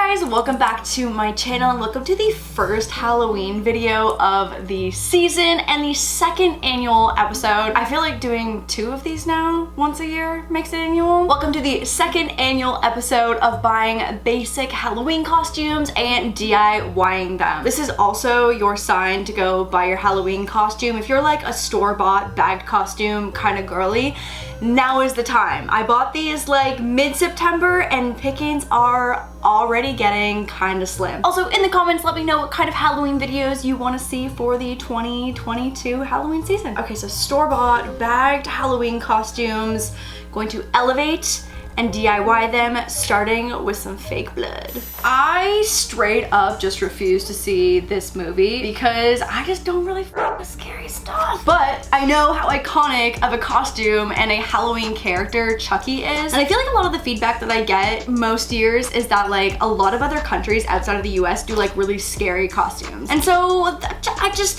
guys, welcome back to my channel and welcome to the first Halloween video of the season and the second annual episode. I feel like doing two of these now once a year makes it annual. Welcome to the second annual episode of buying basic Halloween costumes and DIYing them. This is also your sign to go buy your Halloween costume. If you're like a store-bought bagged costume kind of girly, now is the time. I bought these like mid-September and pickings are already getting kind of slim. Also in the comments, let me know what kind of Halloween videos you want to see for the 2022 Halloween season. Okay, so store-bought bagged Halloween costumes, going to elevate and DIY them, starting with some fake blood. I straight up just refuse to see this movie because I just don't really fuck with scary stuff. But I know how iconic of a costume and a Halloween character Chucky is. And I feel like a lot of the feedback that I get most years is that like a lot of other countries outside of the US do like really scary costumes. And so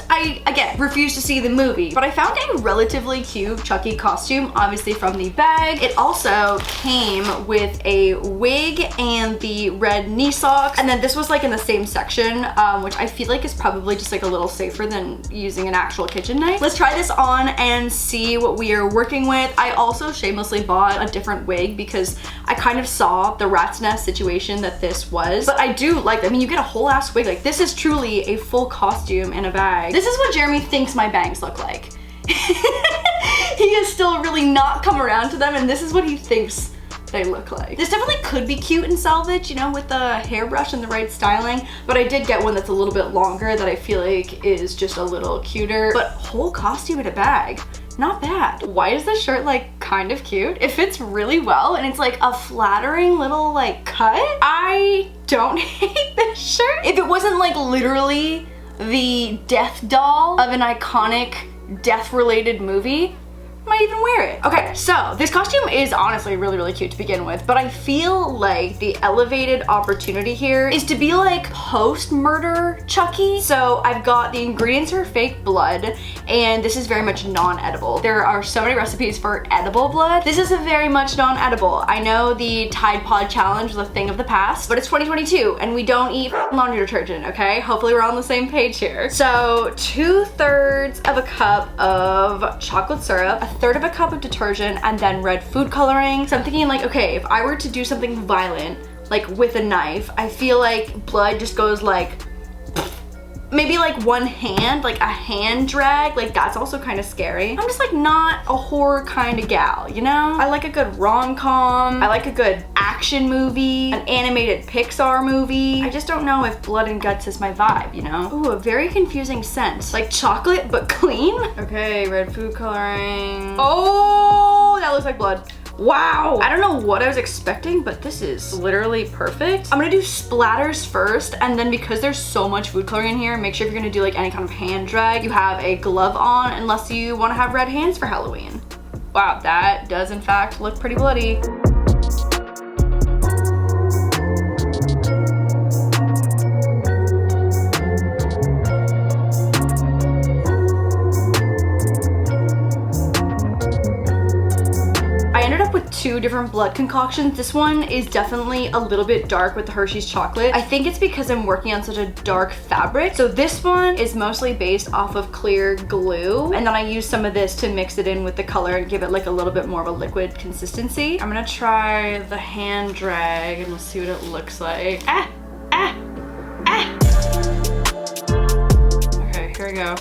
I again, refuse to see the movie. But I found a relatively cute Chucky costume, obviously from the bag. It also came with a wig and the red knee socks, and then this was like in the same section, which I feel like is probably just like a little safer than using an actual kitchen knife. Let's try this on and see what we are working with. I also shamelessly bought a different wig because I kind of saw the rat's nest situation that this was, but I do like, I mean, you get a whole ass wig. Like, this is truly a full costume in a bag. This is what Jeremy thinks my bangs look like. He has still really not come around to them, and this is what he thinks they look like. This definitely could be cute in salvage, you know, with the hairbrush and the right styling, but I did get one that's a little bit longer that I feel like is just a little cuter. But whole costume in a bag, not bad. Why is this shirt like kind of cute? It fits really well and it's like a flattering little like cut. I don't hate this shirt. If it wasn't like literally the death doll of an iconic death-related movie, might even wear it. Okay, so this costume is honestly really, really cute to begin with, but I feel like the elevated opportunity here is to be like post-murder Chucky. So I've got the ingredients for fake blood, and this is very much non-edible. There are so many recipes for edible blood. This is a very much non-edible. I know the Tide Pod challenge was a thing of the past, but it's 2022 and we don't eat laundry detergent, okay? Hopefully we're on the same page here. So 2/3 of a cup of chocolate syrup, 1/3 of a cup of detergent, and then red food coloring. So I'm thinking like, okay, if I were to do something violent, like with a knife, I feel like blood just goes like, maybe like one hand, like a hand drag, like that's also kind of scary. I'm just like not a horror kind of gal, you know? I like a good rom-com, I like a good action movie, an animated Pixar movie. I just don't know if blood and guts is my vibe, you know? Ooh, a very confusing scent. Like chocolate, but clean. Okay, red food coloring. Oh, that looks like blood. Wow, I don't know what I was expecting, but this is literally perfect. I'm gonna do splatters first, and then because there's so much food coloring in here, make sure if you're gonna do like any kind of hand drag, you have a glove on, unless you wanna have red hands for Halloween. Wow, that does in fact look pretty bloody. Two different blood concoctions. This one is definitely a little bit dark with the Hershey's chocolate. I think it's because I'm working on such a dark fabric. So this one is mostly based off of clear glue, and then I use some of this to mix it in with the color and give it like a little bit more of a liquid consistency. I'm gonna try the hand drag and we'll see what it looks like. Okay, here we go.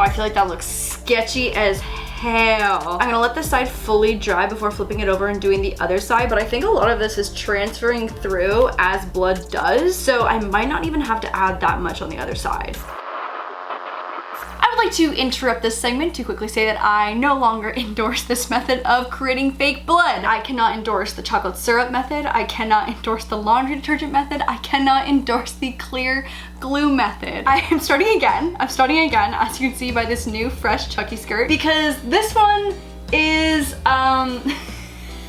Oh, I feel like that looks sketchy as hell. I'm gonna let this side fully dry before flipping it over and doing the other side, but I think a lot of this is transferring through as blood does, so I might not even have to add that much on the other side. I would like to interrupt this segment to quickly say that I no longer endorse this method of creating fake blood. I cannot endorse the chocolate syrup method. I cannot endorse the laundry detergent method. I cannot endorse the clear glue method. I am starting again. I'm starting again, as you can see by this new fresh Chucky skirt, because this one is,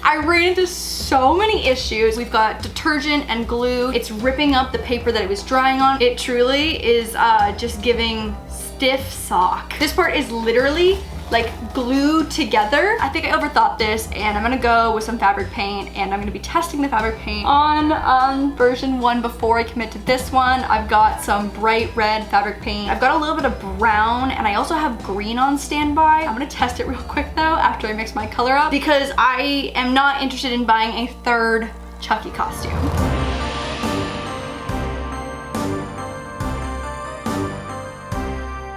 I ran into so many issues. We've got detergent and glue. It's ripping up the paper that it was drying on. It truly is just giving stiff sock. This part is literally like glued together. I think I overthought this, and I'm gonna go with some fabric paint, and I'm gonna be testing the fabric paint on version 1 before I commit to this one. I've got some bright red fabric paint. I've got a little bit of brown, and I also have green on standby. I'm gonna test it real quick though after I mix my color up, because I am not interested in buying a third Chucky costume.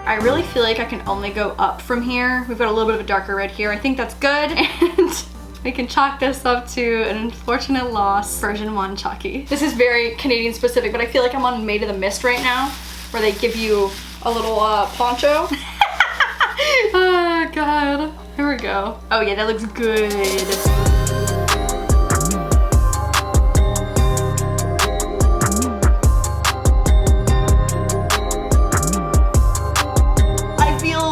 I really feel like I can only go up from here. We've got a little bit of a darker red here. I think that's good. And we can chalk this up to an unfortunate loss. Version 1 Chucky. This is very Canadian specific, but I feel like I'm on Made of the Mist right now, where they give you a little poncho. Oh God, here we go. Oh yeah, that looks good.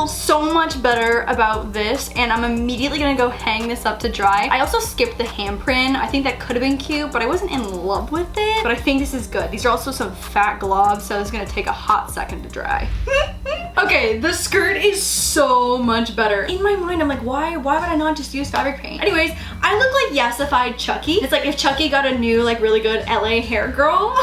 So much better about this, and I'm immediately gonna go hang this up to dry. I also skipped the handprint. I think that could have been cute, but I wasn't in love with it. But I think this is good. These are also some fat gloves, so it's gonna take a hot second to dry. Okay, the skirt is so much better. In my mind, I'm like, why would I not just use fabric paint? Anyways, I look like yesified Chucky. It's like if Chucky got a new, like, really good LA hair girl.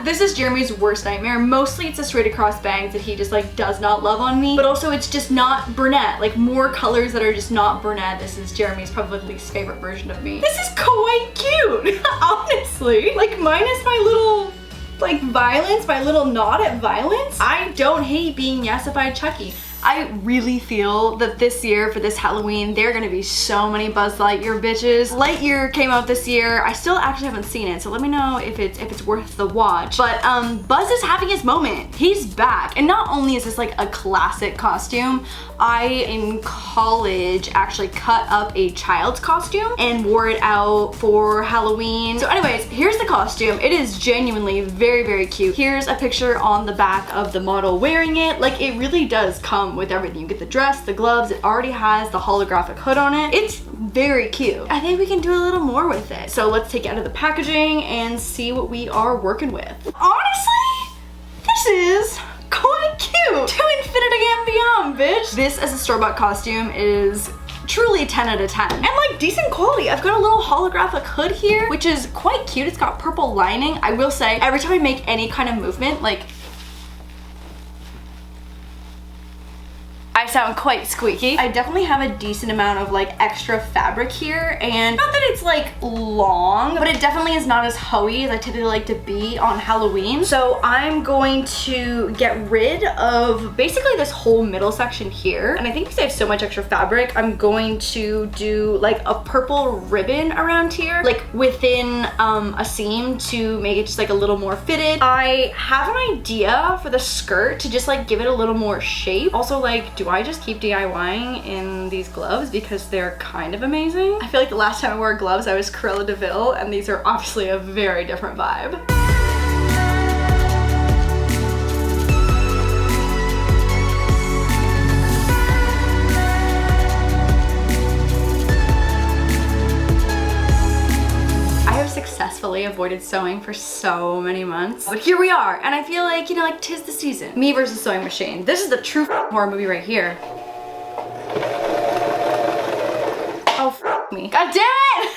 This is Jeremy's worst nightmare. Mostly it's the straight across bangs that he just like does not love on me, but also it's just not brunette. Like more colors that are just not brunette. This is Jeremy's probably least favorite version of me. This is quite cute, honestly. Like minus my little like violence, my little nod at violence. I don't hate being yesified Chucky. I really feel that this year for this Halloween, there are gonna be so many Buzz Lightyear bitches. Lightyear came out this year. I still actually haven't seen it, so let me know if it's worth the watch. But Buzz is having his moment. He's back. And not only is this like a classic costume, I, in college, actually cut up a child's costume and wore it out for Halloween. So anyways, here's the costume. It is genuinely very, very cute. Here's a picture on the back of the model wearing it. Like it really does come with everything. You get the dress, the gloves, it already has the holographic hood on it. It's very cute. I think we can do a little more with it. So let's take it out of the packaging and see what we are working with. Honestly, this is quite cute. To infinity and beyond, bitch. This as a store-bought costume is truly 10 out of 10. And like decent quality. I've got a little holographic hood here, which is quite cute. It's got purple lining. I will say, every time I make any kind of movement, like I sound quite squeaky. I definitely have a decent amount of like extra fabric here, and not that it's like long, but it definitely is not as hoey as I typically like to be on Halloween. So I'm going to get rid of basically this whole middle section here. And I think because I have so much extra fabric, I'm going to do like a purple ribbon around here, like within a seam to make it just like a little more fitted. I have an idea for the skirt to just like give it a little more shape. Also, like, do I just keep DIYing in these gloves because they're kind of amazing? I feel like the last time I wore gloves I was Cruella de Vil, and these are obviously a very different vibe. Successfully avoided sewing for so many months, but here we are, and I feel like, you know, like 'tis the season. Me versus sewing machine. This is the true horror movie right here. Oh, me. God damn it!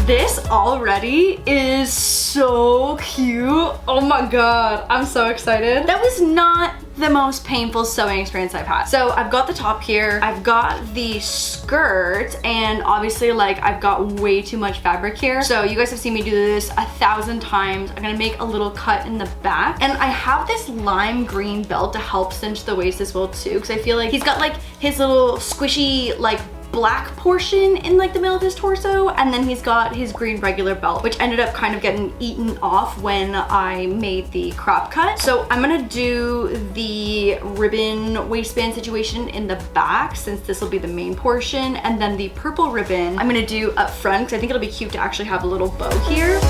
This already is so cute. Oh my god, I'm so excited. That was not the most painful sewing experience I've had. So I've got the top here, I've got the skirt, and obviously like I've got way too much fabric here. So you guys have seen me do this 1,000 times. I'm gonna make a little cut in the back, and I have this lime green belt to help cinch the waist as well too, because I feel like he's got like his little squishy like black portion in like the middle of his torso, and then he's got his green regular belt, which ended up kind of getting eaten off when I made the crop cut. So I'm gonna do the ribbon waistband situation in the back, since this will be the main portion, and then the purple ribbon I'm gonna do up front, because I think it'll be cute to actually have a little bow here.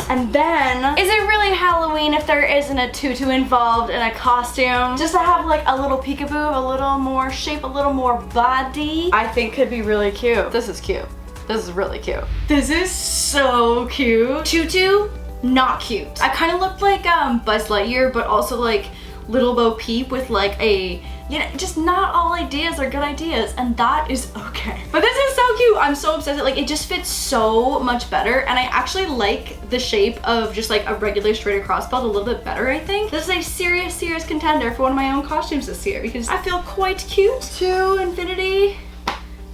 And then, is it really Halloween if there isn't a tutu involved in a costume? Just to have like a little peekaboo, a little more shape, a little more body, I think could be really cute. This is cute. This is really cute. This is so cute. Tutu, not cute. I kind of looked like Buzz Lightyear, but also like Little Bo Peep with like a, you know, just not all ideas are good ideas, and that is okay. But this is so cute. I'm so obsessed. Like, it just fits so much better, and I actually like the shape of just like a regular straight across belt a little bit better, I think. This is a serious contender for one of my own costumes this year because I feel quite cute. To infinity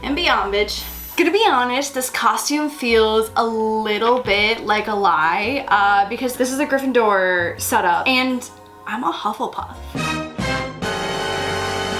and beyond, bitch. Gonna be honest, this costume feels a little bit like a lie because this is a Gryffindor setup and I'm a Hufflepuff.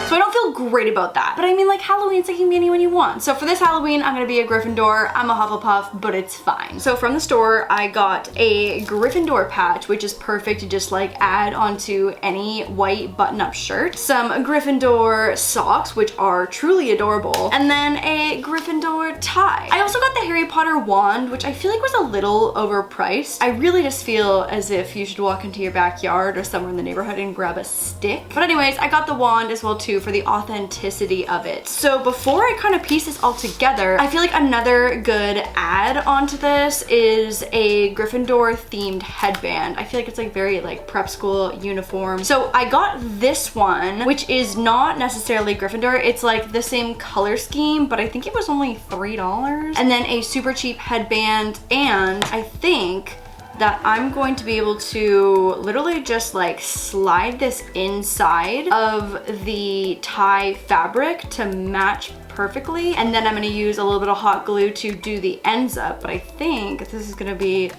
So I don't feel great about that. But I mean, like, Halloween's like you can be anyone you want. So for this Halloween, I'm gonna be a Gryffindor. I'm a Hufflepuff, but it's fine. So from the store, I got a Gryffindor patch, which is perfect to just like add onto any white button-up shirt. Some Gryffindor socks, which are truly adorable. And then a Gryffindor tie. I also got the Harry Potter wand, which I feel like was a little overpriced. I really just feel as if you should walk into your backyard or somewhere in the neighborhood and grab a stick. But anyways, I got the wand as well too for the authenticity of it. So before I kind of piece this all together, I feel like another good add onto this is a Gryffindor themed headband. I feel like it's like very like prep school uniform. So I got this one, which is not necessarily Gryffindor. It's like the same color scheme, but I think it was only $3. And then a super cheap headband, and I think that I'm going to be able to literally just like slide this inside of the tie fabric to match perfectly. And then I'm gonna use a little bit of hot glue to do the ends up. But I think this is gonna be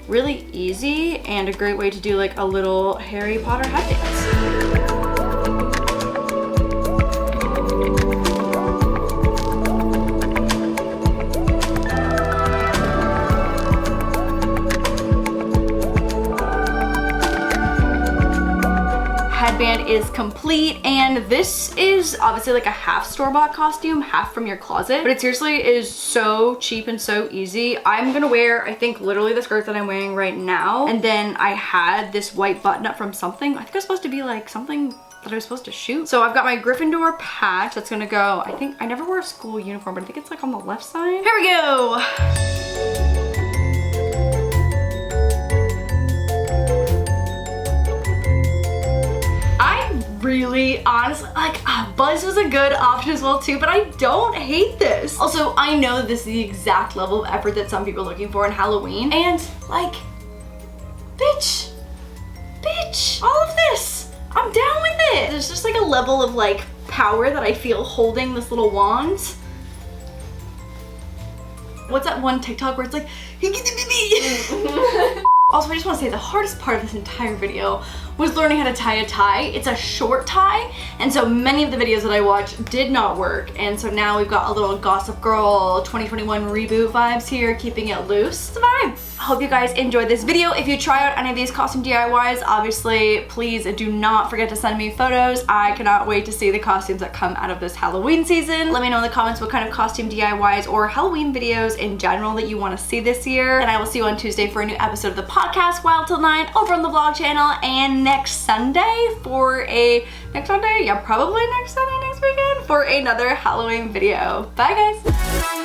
really easy and a great way to do like a little Harry Potter headband. Headband is complete, and this is obviously like a half store-bought costume, half from your closet, but it seriously is so cheap and so easy. I'm gonna wear, I think, literally the skirt that I'm wearing right now, and then I had this white button-up from something. I think it was supposed to be like something that I was supposed to shoot. So I've got my Gryffindor patch that's gonna go, I think, I never wore a school uniform, but I think it's like on the left side. Here we go! Really, honestly, like, Buzz was a good option as well too, but I don't hate this. Also, I know this is the exact level of effort that some people are looking for in Halloween, and like, bitch, all of this, I'm down with it. There's just like a level of like power that I feel holding this little wand. What's that one TikTok where it's like, Also, I just want to say the hardest part of this entire video was learning how to tie a tie. It's a short tie, and so many of the videos that I watched did not work, and so now we've got a little Gossip Girl 2021 reboot vibes here, keeping it loose. It's a vibe. I hope you guys enjoyed this video. If you try out any of these costume DIYs, obviously, please do not forget to send me photos. I cannot wait to see the costumes that come out of this Halloween season. Let me know in the comments what kind of costume DIYs or Halloween videos in general that you want to see this year, and I will see you on Tuesday for a new episode of the podcast, Wild Till 9, over on the vlog channel, and next Sunday for a, probably next Sunday, next weekend, for another Halloween video. Bye guys!